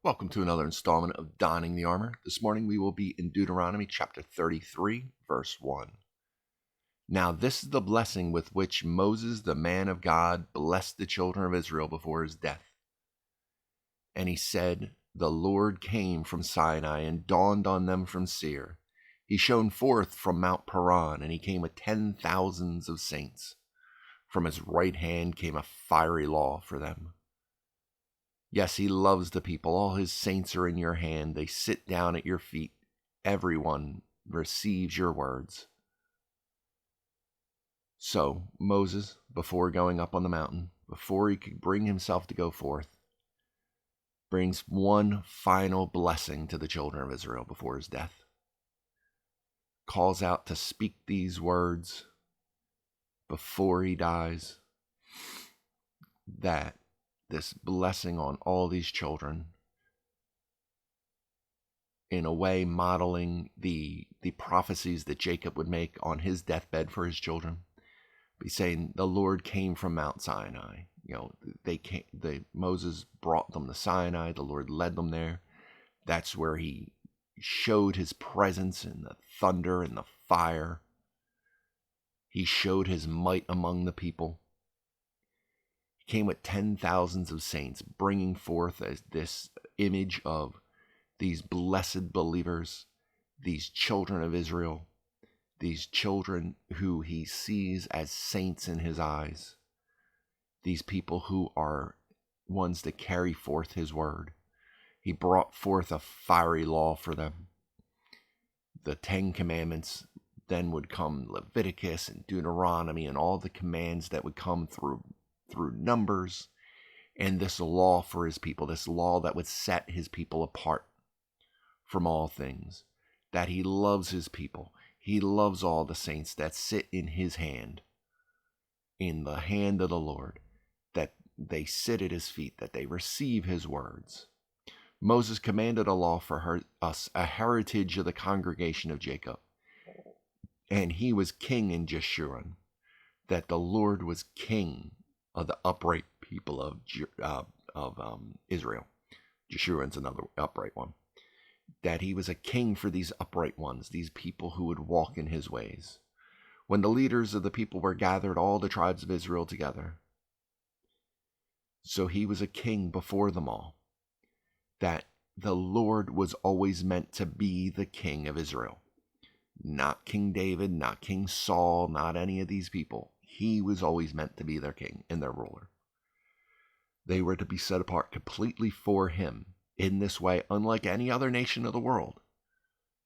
Welcome to another installment of Donning the Armor. This morning we will be in Deuteronomy chapter 33, verse 1. Now this is the blessing with which Moses, the man of God, blessed the children of Israel before his death. And he said, The Lord came from Sinai and dawned on them from Seir. He shone forth from Mount Paran, and he came with 10,000s of saints. From his right hand came a fiery law for them. Yes, he loves the people. All his saints are in your hand. They sit down at your feet. Everyone receives your words. So Moses, before going up on the mountain, before he could bring himself to go forth, brings one final blessing to the children of Israel before his death. Calls out to speak these words before he dies, that this blessing on all these children, in a way modeling the prophecies that Jacob would make on his deathbed for his children. He's saying the Lord came from Mount Sinai. Moses brought them to Sinai. The Lord led them there. That's where he showed his presence in the thunder and the fire. He showed his might among the people. Came with 10,000s of saints, bringing forth as this image of these blessed believers, these children of Israel, these children who he sees as saints in his eyes, these people who are ones that carry forth his word. He brought forth a fiery law for them. The 10 Commandments, then would come Leviticus and Deuteronomy and all the commands that would come through Numbers, and this law for his people, this law that would set his people apart from all things, that he loves his people. He loves all the saints that sit in his hand, in the hand of the Lord, that they sit at his feet, that they receive his words. Moses commanded a law for us, a heritage of the congregation of Jacob, and he was king in Jeshurun, that the Lord was king of the upright people of Israel. Jeshurun's another upright one. That he was a king for these upright ones, these people who would walk in his ways. When the leaders of the people were gathered, all the tribes of Israel together. So he was a king before them all. That the Lord was always meant to be the king of Israel. Not King David, not King Saul, not any of these people. He was always meant to be their king and their ruler. They were to be set apart completely for him. In this way, unlike any other nation of the world,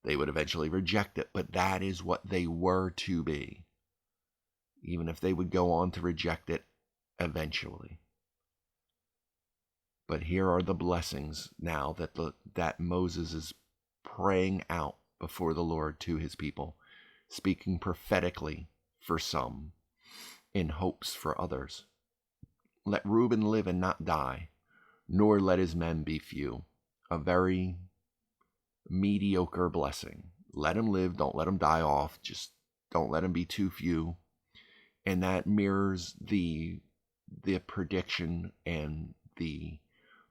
they would eventually reject it, but that is what they were to be, even if they would go on to reject it eventually. But here are the blessings now that Moses is praying out before the Lord to his people, speaking prophetically for some, in hopes for others. Let Reuben live and not die, nor let his men be few. A very mediocre blessing. Let him live, don't let him die off, just don't let him be too few. And that mirrors the prediction and the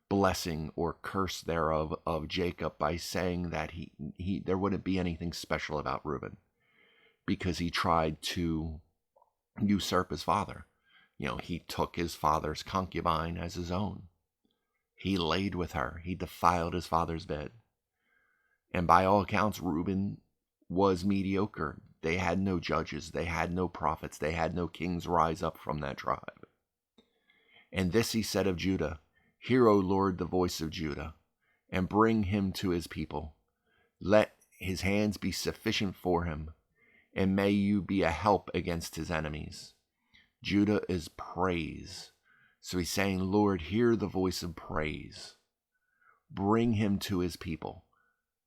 blessing or curse thereof of Jacob by saying that he there wouldn't be anything special about Reuben because he tried to usurp his father. He took his father's concubine as his own. He laid with her. He defiled his father's bed. And by all accounts, Reuben was mediocre. They had no judges. They had no prophets. They had no kings rise up from that tribe. And this he said of Judah, Hear, O Lord, the voice of Judah, and bring him to his people. Let his hands be sufficient for him, and may you be a help against his enemies. Judah is praise. So he's saying, Lord, hear the voice of praise. Bring him to his people.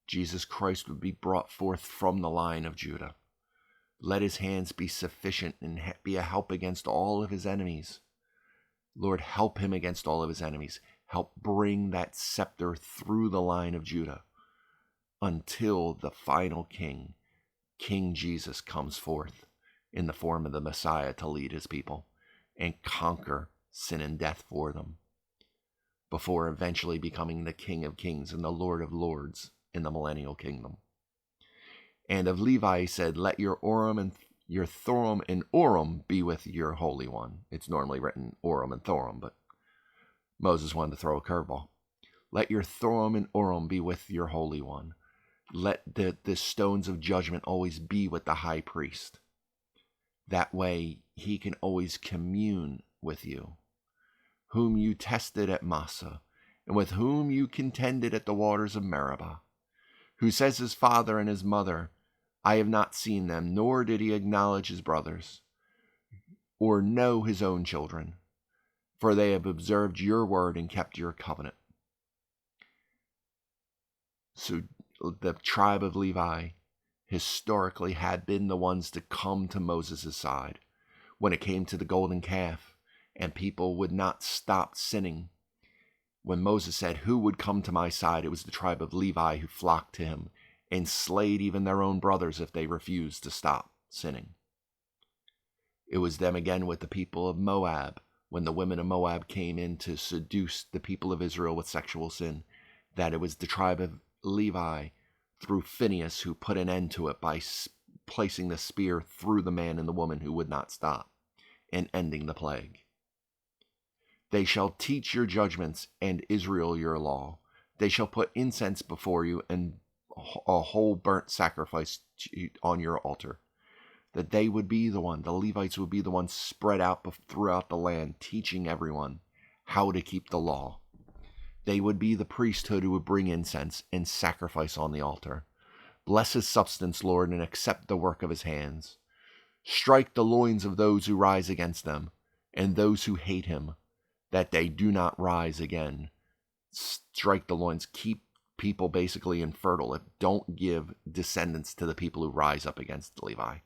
Jesus Christ would be brought forth from the line of Judah. Let his hands be sufficient and be a help against all of his enemies. Lord, help him against all of his enemies. Help bring that scepter through the line of Judah until the final king, King Jesus, comes forth in the form of the Messiah to lead his people and conquer sin and death for them. before eventually becoming the King of Kings and the Lord of Lords in the millennial kingdom. And of Levi he said, let your Urim and your Thummim and Urim be with your Holy One. It's normally written Urim and Thummim, but Moses wanted to throw a curveball. Let your Thummim and Urim be with your Holy One. Let the stones of judgment always be with the high priest. That way he can always commune with you, whom you tested at Massa, and with whom you contended at the waters of Meribah, who says his father and his mother, I have not seen them, nor did he acknowledge his brothers, or know his own children, for they have observed your word and kept your covenant. So the tribe of Levi historically had been the ones to come to Moses' side when it came to the golden calf, and people would not stop sinning. When Moses said, who would come to my side? It was the tribe of Levi who flocked to him and slayed even their own brothers if they refused to stop sinning. It was them again with the people of Moab, when the women of Moab came in to seduce the people of Israel with sexual sin, that it was the tribe of Levi through Phinehas who put an end to it by placing the spear through the man and the woman who would not stop and ending the plague. They shall teach your judgments and Israel your law. They shall put incense before you and a whole burnt sacrifice on your altar. That they would be the one, the Levites would be the ones spread out throughout the land, teaching everyone how to keep the law. They would be the priesthood who would bring incense and sacrifice on the altar. Bless his substance, Lord, and accept the work of his hands. Strike the loins of those who rise against them, and those who hate him, that they do not rise again. Strike the loins. Keep people basically infertile. Don't give descendants to the people who rise up against Levi.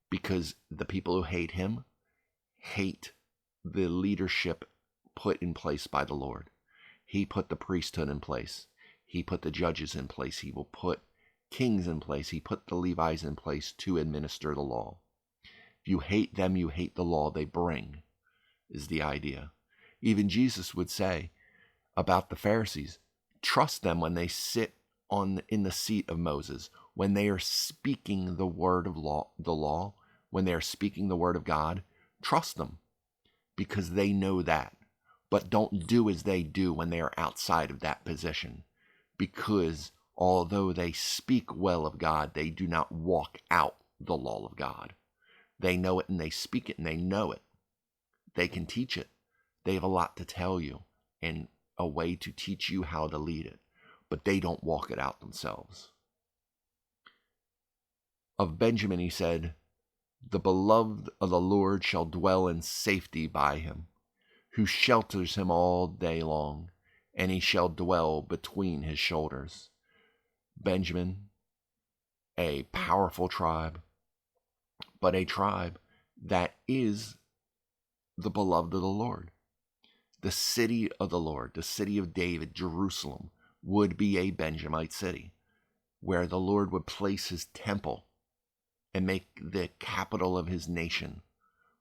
Because the people who hate him hate the leadership put in place by the Lord. He put the priesthood in place. He put the judges in place. He will put kings in place. He put the Levites in place to administer the law. If you hate them, you hate the law they bring, is the idea. Even Jesus would say about the Pharisees, trust them when they sit in the seat of Moses, when they are speaking the word of the law, when they are speaking the word of God, trust them because they know that. But don't do as they do when they are outside of that position, because although they speak well of God, they do not walk out the law of God. They know it and they speak it and they know it. They can teach it. They have a lot to tell you and a way to teach you how to lead it, but they don't walk it out themselves. Of Benjamin he said, the beloved of the Lord shall dwell in safety by him, who shelters him all day long, and he shall dwell between his shoulders. Benjamin, a powerful tribe, but a tribe that is the beloved of the Lord. The city of the Lord, the city of David, Jerusalem, would be a Benjamite city, where the Lord would place his temple and make the capital of his nation,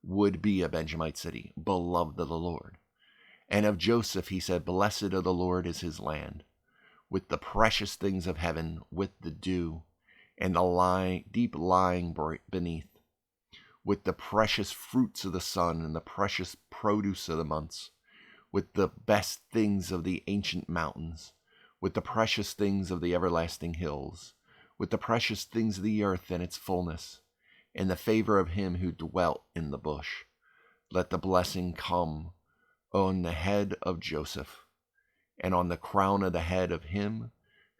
would be a Benjamite city, beloved of the Lord. And of Joseph he said, blessed of the Lord is his land, with the precious things of heaven, with the dew, and the deep lying beneath, with the precious fruits of the sun, and the precious produce of the months, with the best things of the ancient mountains, with the precious things of the everlasting hills, with the precious things of the earth and its fullness, and the favor of him who dwelt in the bush. Let the blessing come on the head of Joseph, and on the crown of the head of him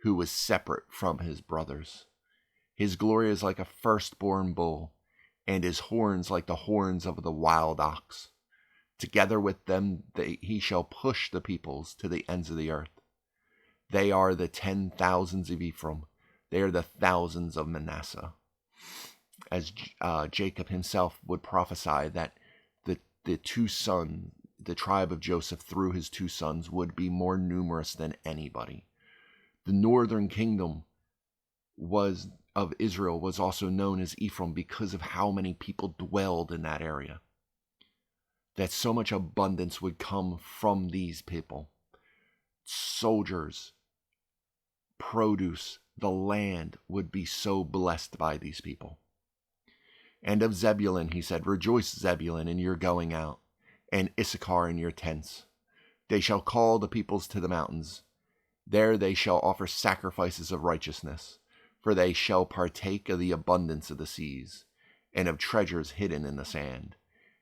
who was separate from his brothers. His glory is like a firstborn bull, and his horns like the horns of the wild ox. Together with them he shall push the peoples to the ends of the earth. They are the 10,000s of Ephraim. They are the thousands of Manasseh. As Jacob himself would prophesy that the two sons, the tribe of Joseph through his two sons, would be more numerous than anybody. The northern kingdom of Israel was also known as Ephraim because of how many people dwelled in that area. that so much abundance would come from these people. Soldiers, produce, the land would be so blessed by these people. And of Zebulun he said, rejoice, Zebulun, in your going out, and Issachar in your tents. They shall call the peoples to the mountains. There they shall offer sacrifices of righteousness, for they shall partake of the abundance of the seas, and of treasures hidden in the sand.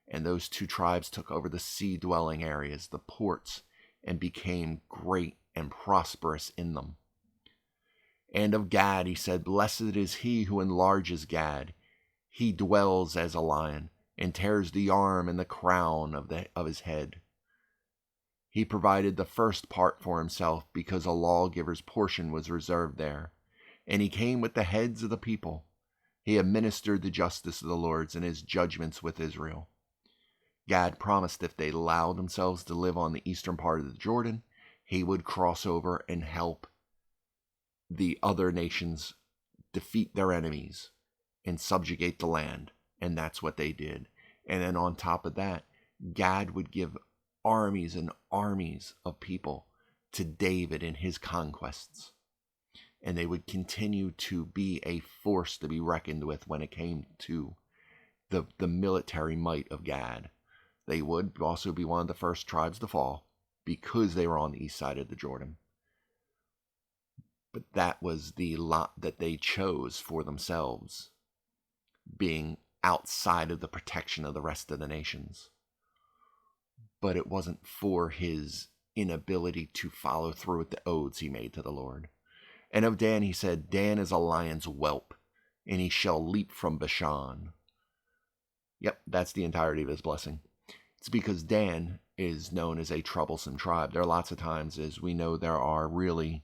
And those two tribes took over the sea-dwelling areas, the ports, and became great and prosperous in them. And of Gad he said, blessed is he who enlarges Gad. He dwells as a lion, and tears the arm and the crown of his head. He provided the first part for himself, because a lawgiver's portion was reserved there. And he came with the heads of the people. He administered the justice of the Lord's and his judgments with Israel. Gad promised if they allowed themselves to live on the eastern part of the Jordan, he would cross over and help the other nations defeat their enemies and subjugate the land. And that's what they did. And then on top of that, Gad would give armies and armies of people to David in his conquests. And they would continue to be a force to be reckoned with when it came to the military might of Gad. They would also be one of the first tribes to fall because they were on the east side of the Jordan. But that was the lot that they chose for themselves, being outside of the protection of the rest of the nations. But it wasn't for his inability to follow through with the oaths he made to the Lord. And of Dan he said, Dan is a lion's whelp, and he shall leap from Bashan. Yep, that's the entirety of his blessing. It's because Dan is known as a troublesome tribe. There are lots of times, as we know, there are really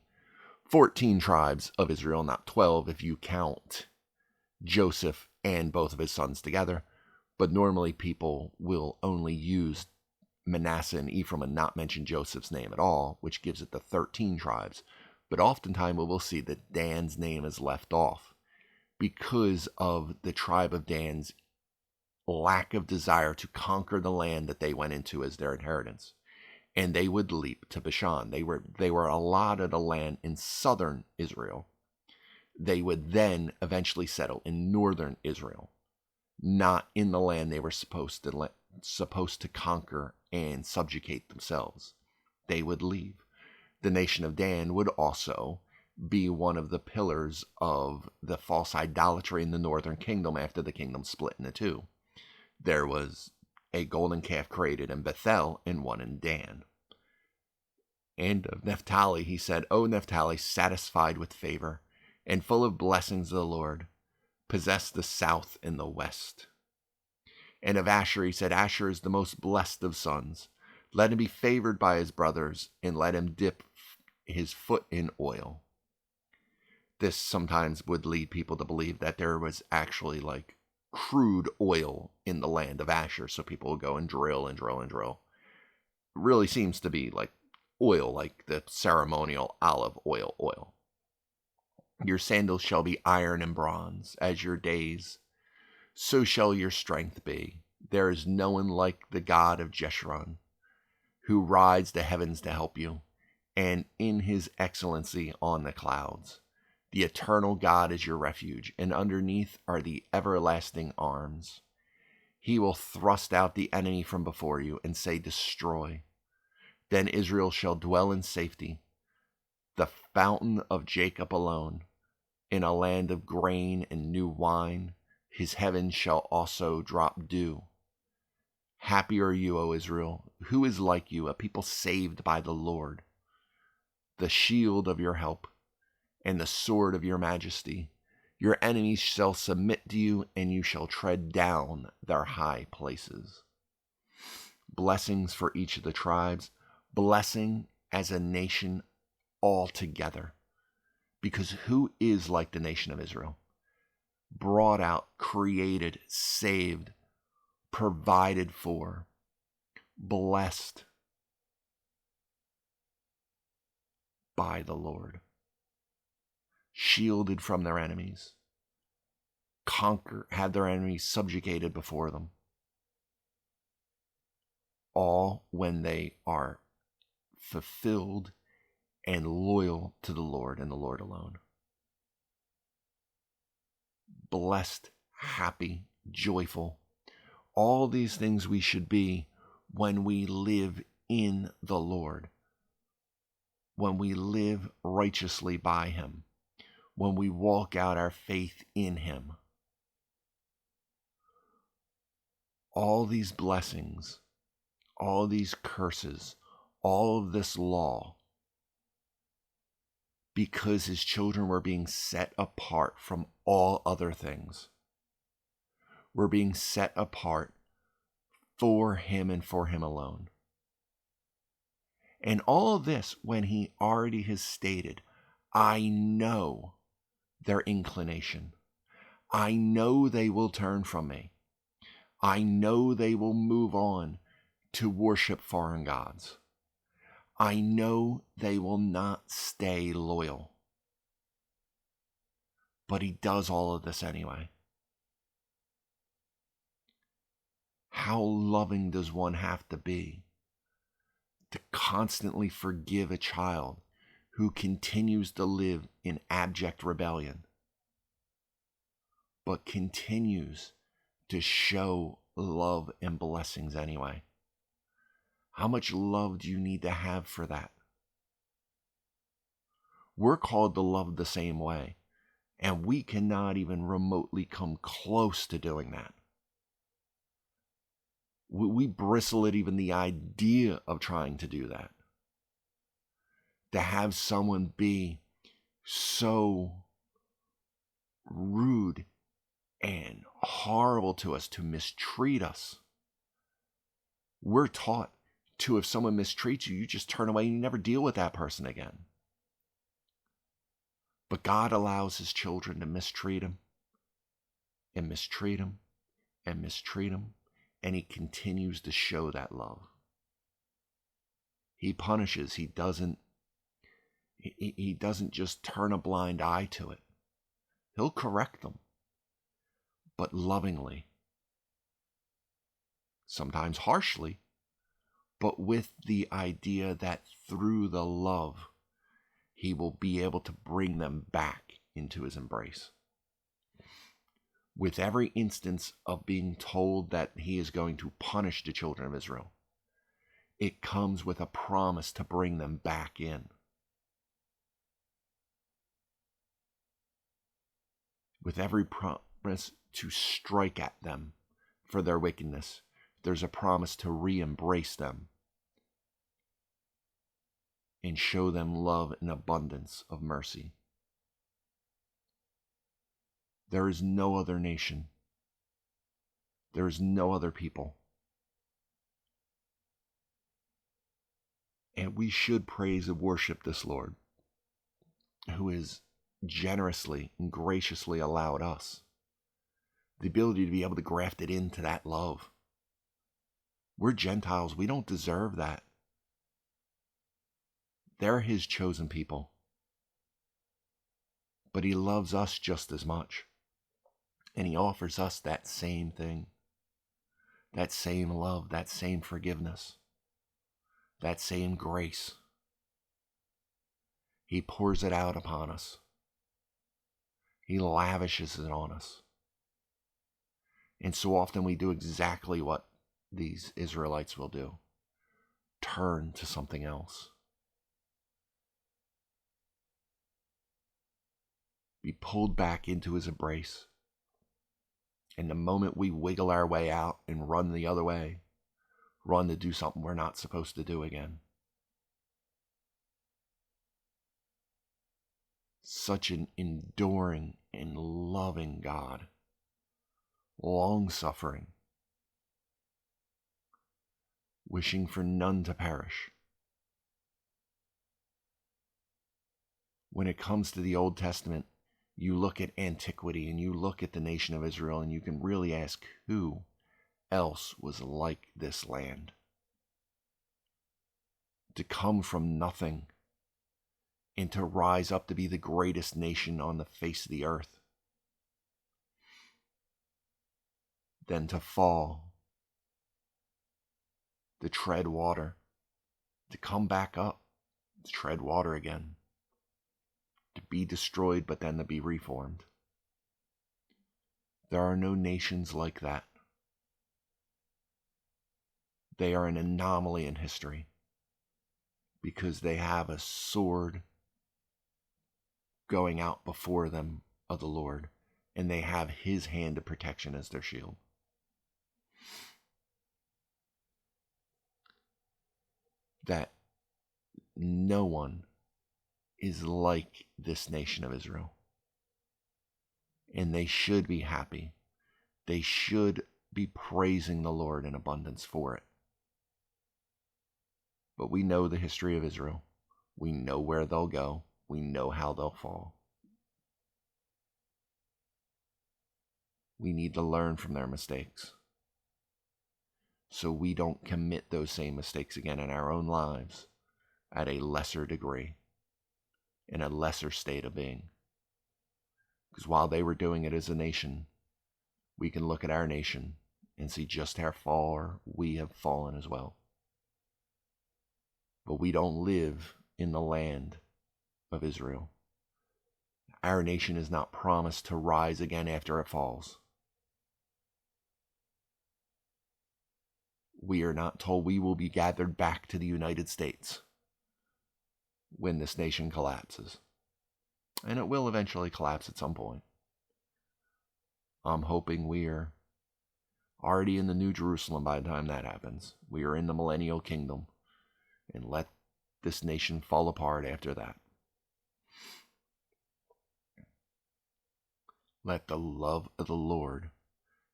14 tribes of Israel, not 12 if you count Joseph and both of his sons together. But normally people will only use Manasseh and Ephraim and not mention Joseph's name at all, which gives it the 13 tribes. But oftentimes we will see that Dan's name is left off because of the tribe of Dan's lack of desire to conquer the land that they went into as their inheritance. And they would leap to Bashan. They were allotted a land in southern Israel. They would then eventually settle in northern Israel, not in the land they were supposed to conquer and subjugate themselves. They would leave. The nation of Dan would also be one of the pillars of the false idolatry in the northern kingdom after the kingdom split into two. There was a golden calf created in Bethel and one in Dan. And of Naphtali he said, O Naphtali, satisfied with favor and full of blessings of the Lord, possess the south and the west. And of Asher he said, Asher is the most blessed of sons. Let him be favored by his brothers, and let him dip his foot in oil. This sometimes would lead people to believe that there was actually like crude oil in the land of Asher, so people would go and drill and drill and drill. It really seems to be like oil, like the ceremonial olive oil. Your sandals shall be iron and bronze, as your days, so shall your strength be. There is no one like the God of Jeshurun, who rides the heavens to help you, and in his excellency on the clouds. The eternal God is your refuge, and underneath are the everlasting arms. He will thrust out the enemy from before you and say, destroy. Then Israel shall dwell in safety, the fountain of Jacob alone, in a land of grain and new wine. His heavens shall also drop dew. Happy are you, O Israel. Who is like you, a people saved by the Lord? The shield of your help and the sword of your majesty. Your enemies shall submit to you, and you shall tread down their high places. Blessings for each of the tribes. Blessing as a nation altogether. Because who is like the nation of Israel? Brought out, created, saved, provided for, blessed by the Lord, shielded from their enemies, had their enemies subjugated before them. all when they are fulfilled and loyal to the Lord and the Lord alone. Blessed, happy, joyful, all these things we should be when we live in the Lord, when we live righteously by Him, when we walk out our faith in Him. All these blessings, all these curses, all of this law, because His children were being set apart from all other things. We're being set apart for Him and for Him alone. And all of this when He already has stated, I know their inclination. I know they will turn from me. I know they will move on to worship foreign gods. I know they will not stay loyal. But He does all of this anyway. How loving does one have to be to constantly forgive a child who continues to live in abject rebellion, but continues to show love and blessings anyway? How much love do you need to have for that? We're called to love the same way, and we cannot even remotely come close to doing that. We bristle at even the idea of trying to do that. To have someone be so rude and horrible to us, to mistreat us. We're taught to, if someone mistreats you, you just turn away and you never deal with that person again. But God allows His children to mistreat Him and mistreat Him and mistreat Him. And He continues to show that love. He punishes. He doesn't just turn a blind eye to it. He'll correct them, but lovingly. Sometimes harshly, but with the idea that through the love, He will be able to bring them back into His embrace. With every instance of being told that He is going to punish the children of Israel, it comes with a promise to bring them back in. With every promise to strike at them for their wickedness, there's a promise to re-embrace them and show them love and abundance of mercy. There is no other nation. There is no other people. And we should praise and worship this Lord, who has generously and graciously allowed us the ability to be able to graft it into that love. We're Gentiles. We don't deserve that. They're His chosen people. But He loves us just as much. And He offers us that same thing, that same love, that same forgiveness, that same grace. He pours it out upon us. He lavishes it on us. And so often we do exactly what these Israelites will do. Turn to something else. Be pulled back into His embrace. And the moment we wiggle our way out and run the other way, run to do something we're not supposed to do again. Such an enduring and loving God, long-suffering, wishing for none to perish. When it comes to the Old Testament, you look at antiquity and you look at the nation of Israel and you can really ask, who else was like this land? To come from nothing and to rise up to be the greatest nation on the face of the earth, then to fall to tread water, to come back up, to tread water again, to be destroyed but then to be reformed. There are no nations like that. They are an anomaly in history because they have a sword going out before them of the Lord, and they have his hand of protection as their shield. That no one is like this nation of Israel. And they should be happy. They should be praising the Lord in abundance for it. But we know the history of Israel. We know where they'll go. We know how they'll fall. We need to learn from their mistakes, so we don't commit those same mistakes again in our own lives at a lesser degree, in a lesser state of being. Because while they were doing it as a nation, we can look at our nation and see just how far we have fallen as well. But we don't live in the land of Israel. Our nation is not promised to rise again after it falls. We are not told we will be gathered back to the United States when this nation collapses. And it will eventually collapse at some point. I'm hoping we are already in the New Jerusalem by the time that happens. We are in the millennial kingdom. And let this nation fall apart after that. Let the love of the Lord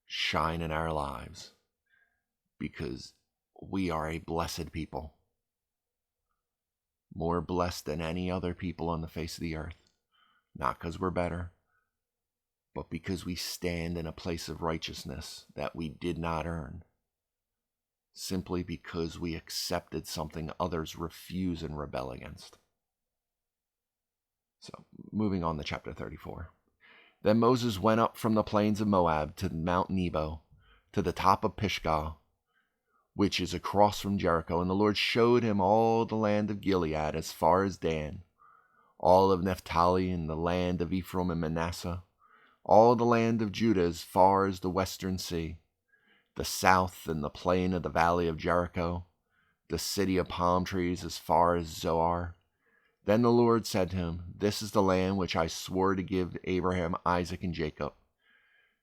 shine in our lives, because we are a blessed people. More blessed than any other people on the face of the earth. Not because we're better, but because we stand in a place of righteousness that we did not earn. Simply because we accepted something others refuse and rebel against. So, moving on to chapter 34. Then Moses went up from the plains of Moab to Mount Nebo, to the top of Pisgah, which is across from Jericho. And the Lord showed him all the land of Gilead as far as Dan, all of Naphtali and the land of Ephraim and Manasseh, all the land of Judah as far as the western sea, the south and the plain of the valley of Jericho, the city of palm trees as far as Zoar. Then the Lord said to him, This is the land which I swore to give Abraham, Isaac, and Jacob,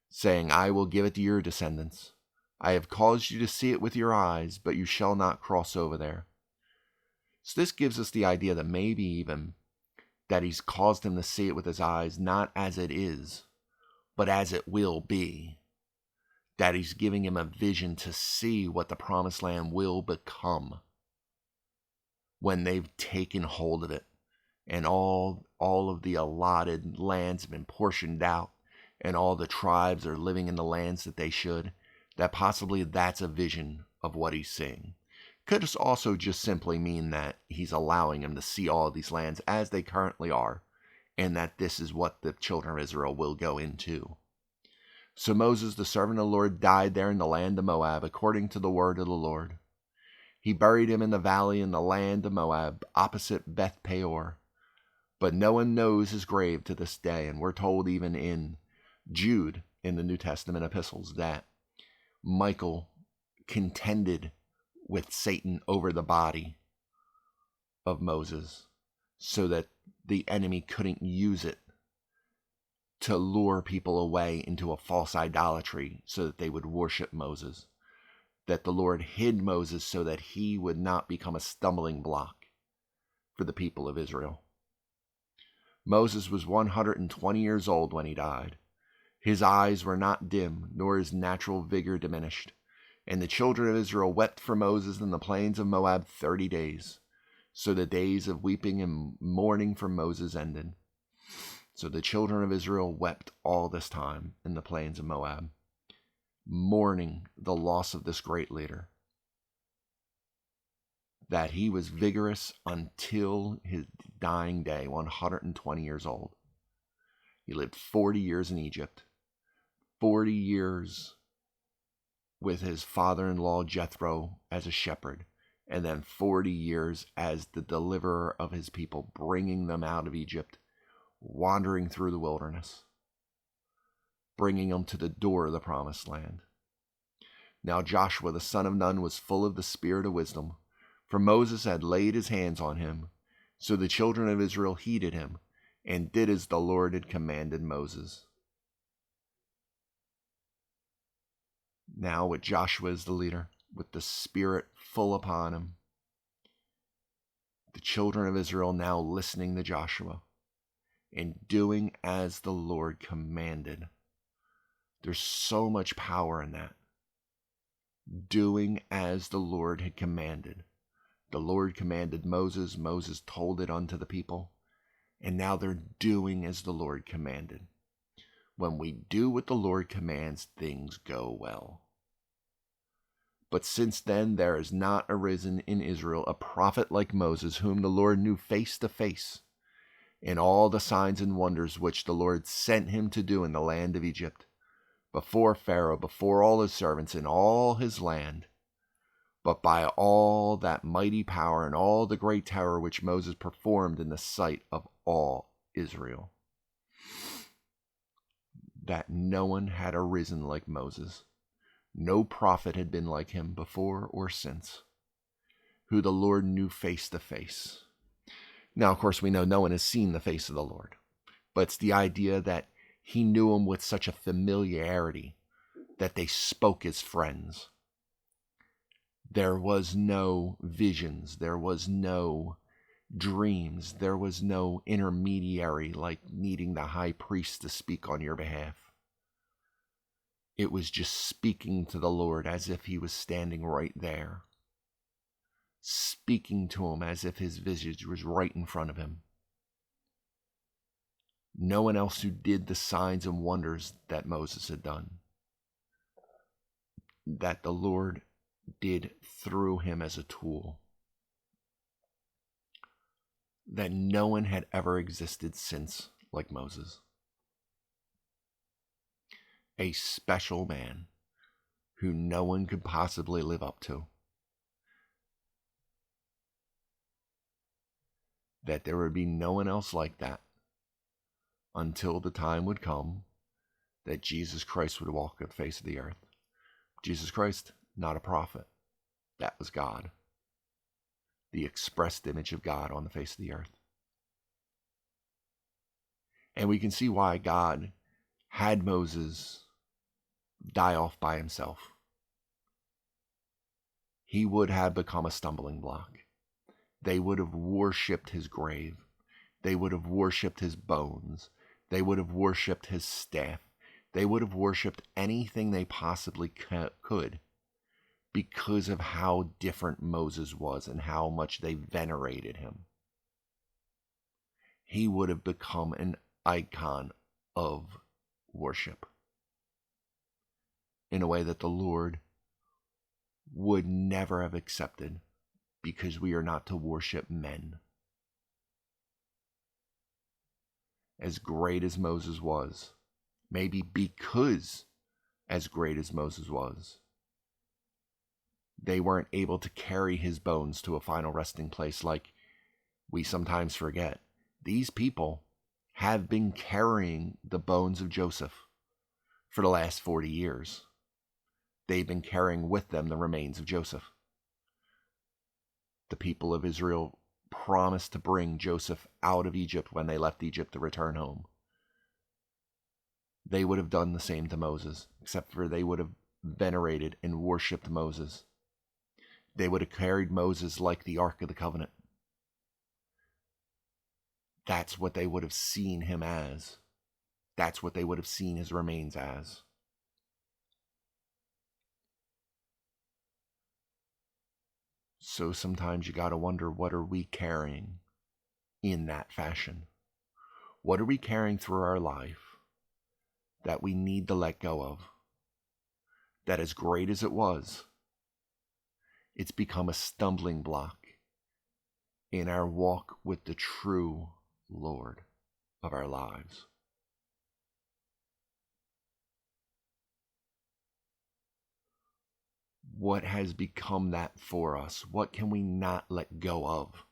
saying, I will give it to your descendants. I have caused you to see it with your eyes, but you shall not cross over there. So this gives us the idea that maybe even that he's caused him to see it with his eyes, not as it is, but as it will be. That he's giving him a vision to see what the promised land will become when they've taken hold of it. And all of the allotted lands have been portioned out, and all the tribes are living in the lands that they should, that possibly that's a vision of what he's seeing. Could also just simply mean that he's allowing him to see all of these lands as they currently are, and that this is what the children of Israel will go into. So Moses, the servant of the Lord, died there in the land of Moab, according to the word of the Lord. He buried him in the valley in the land of Moab, opposite Beth Peor. But no one knows his grave to this day, and we're told even in Jude, in the New Testament epistles, that Michael contended with Satan over the body of Moses so that the enemy couldn't use it to lure people away into a false idolatry so that they would worship Moses. That the Lord hid Moses so that he would not become a stumbling block for the people of Israel. Moses was 120 years old when he died. His eyes were not dim, nor his natural vigor diminished. And the children of Israel wept for Moses in the plains of Moab 30 days. So the days of weeping and mourning for Moses ended. So the children of Israel wept all this time in the plains of Moab, mourning the loss of this great leader. That he was vigorous until his dying day, 120 years old. He lived 40 years in Egypt, 40 years with his father-in-law Jethro as a shepherd, and then 40 years as the deliverer of his people, bringing them out of Egypt, wandering through the wilderness, bringing them to the door of the promised land. Now Joshua the son of Nun was full of the spirit of wisdom, for Moses had laid his hands on him. So the children of Israel heeded him, and did as the Lord had commanded Moses. Now with Joshua as the leader, with the Spirit full upon him, the children of Israel now listening to Joshua and doing as the Lord commanded. There's so much power in that. Doing as the Lord had commanded. The Lord commanded Moses, Moses told it unto the people, and now they're doing as the Lord commanded. When we do what the Lord commands, things go well. But since then there has not arisen in Israel a prophet like Moses, whom the Lord knew face to face, in all the signs and wonders which the Lord sent him to do in the land of Egypt, before Pharaoh, before all his servants, in all his land. But by all that mighty power and all the great terror which Moses performed in the sight of all Israel, that no one had arisen like Moses. No prophet had been like him before or since, who the Lord knew face to face. Now, of course, we know no one has seen the face of the Lord, but it's the idea that he knew him with such a familiarity that they spoke as friends. There was no visions, there was no dreams, there was no intermediary like needing the high priest to speak on your behalf. It was just speaking to the Lord as if he was standing right there, speaking to him as if his visage was right in front of him. No one else who did the signs and wonders that Moses had done, that the Lord did through him as a tool, that no one had ever existed since like Moses. A special man who no one could possibly live up to. That there would be no one else like that until the time would come that Jesus Christ would walk the face of the earth. Jesus Christ, not a prophet. That was God. The expressed image of God on the face of the earth. And we can see why God had Moses die off by himself. He would have become a stumbling block. They would have worshipped his grave. They would have worshipped his bones. They would have worshipped his staff. They would have worshipped anything they possibly could because of how different Moses was and how much they venerated him. He would have become an icon of worship in a way that the Lord would never have accepted, because we are not to worship men. As great as Moses was, maybe because as great as Moses was, they weren't able to carry his bones to a final resting place like we sometimes forget. These people have been carrying the bones of Joseph for the last 40 years. They've been carrying with them the remains of Joseph. The people of Israel promised to bring Joseph out of Egypt when they left Egypt to return home. They would have done the same to Moses, except for they would have venerated and worshipped Moses. They would have carried Moses like the Ark of the Covenant. That's what they would have seen him as. That's what they would have seen his remains as. So sometimes you got to wonder, what are we carrying in that fashion? What are we carrying through our life that we need to let go of? That as great as it was, it's become a stumbling block in our walk with the true Lord of our lives. What has become that for us? What can we not let go of?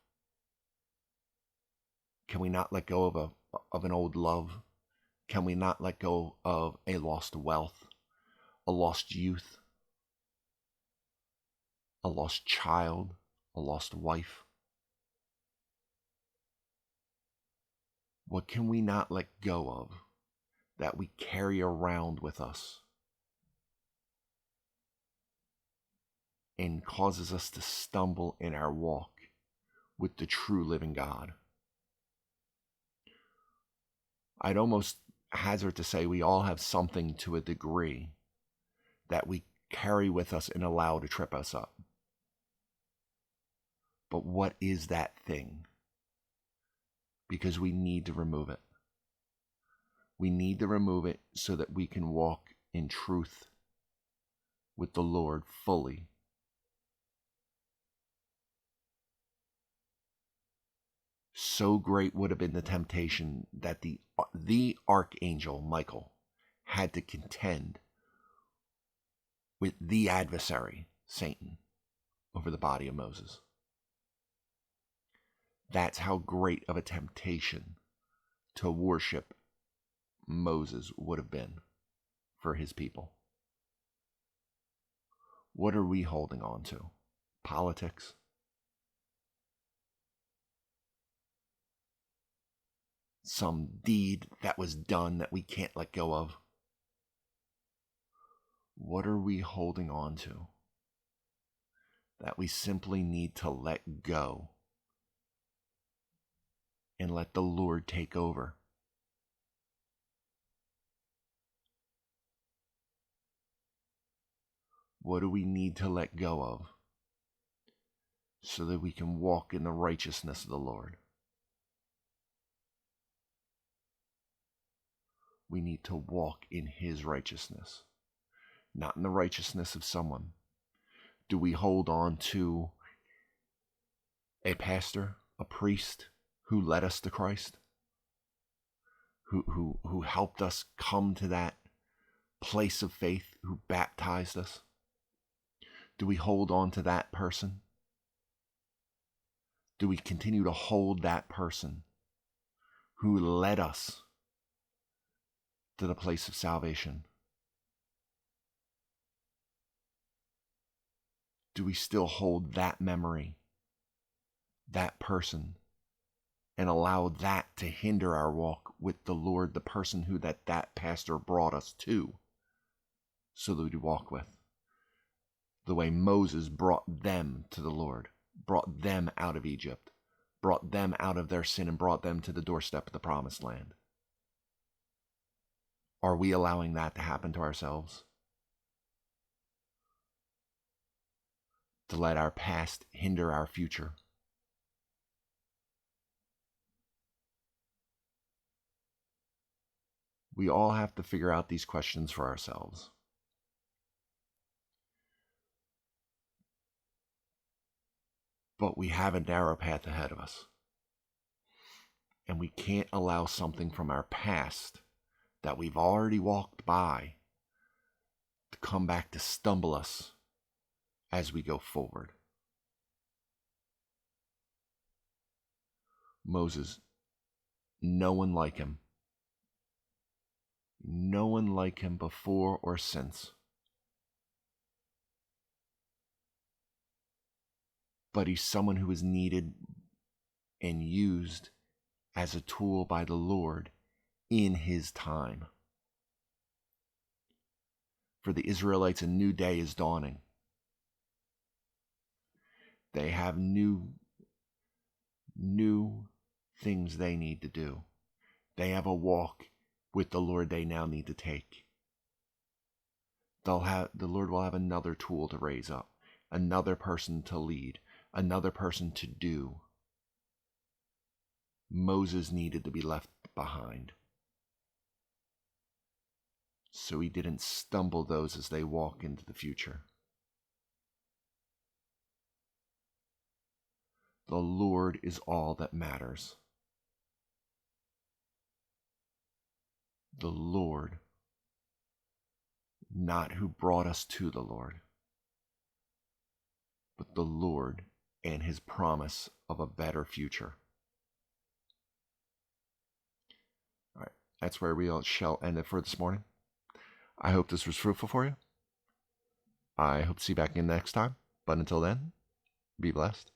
Can we not let go of an old love? Can we not let go of a lost wealth, a lost youth, a lost child, a lost wife? What can we not let go of that we carry around with us and causes us to stumble in our walk with the true living God? I'd almost hazard to say we all have something to a degree that we carry with us and allow to trip us up. But what is that thing? Because we need to remove it. We need to remove it so that we can walk in truth with the Lord fully. So great would have been the temptation that the archangel Michael had to contend with the adversary, Satan, over the body of Moses. That's how great of a temptation to worship Moses would have been for his people. What are we holding on to? Politics? Some deed that was done that we can't let go of? What are we holding on to that we simply need to let go and let the Lord take over? What do we need to let go of so that we can walk in the righteousness of the Lord? We need to walk in His righteousness, not in the righteousness of someone. Do we hold on to a pastor, a priest who led us to Christ, who helped us come to that place of faith, who baptized us? Do we hold on to that person? Do we continue to hold that person who led us to the place of salvation? Do we still hold that memory, that person, and allow that to hinder our walk with the Lord, the person who that pastor brought us to, so that we walk with? The way Moses brought them to the Lord, brought them out of Egypt, brought them out of their sin, and brought them to the doorstep of the promised land. Are we allowing that to happen to ourselves? To let our past hinder our future? We all have to figure out these questions for ourselves. But we have a narrow path ahead of us. And we can't allow something from our past that we've already walked by to come back to stumble us as we go forward. Moses, no one like him. No one like him before or since. But he's someone who is needed and used as a tool by the Lord in his time. For the Israelites, a new day is dawning. They have new things they need to do. They have a walk with the Lord they now need to take. The Lord will have another tool to raise up, another person to lead, another person to do. Moses needed to be left behind, so he didn't stumble those as they walk into the future. The Lord is all that matters. The Lord, not who brought us to the Lord. but the Lord and his promise of a better future. All right, that's where we shall end it for this morning. I hope this was fruitful for you. I hope to see you back in next time. But until then, be blessed.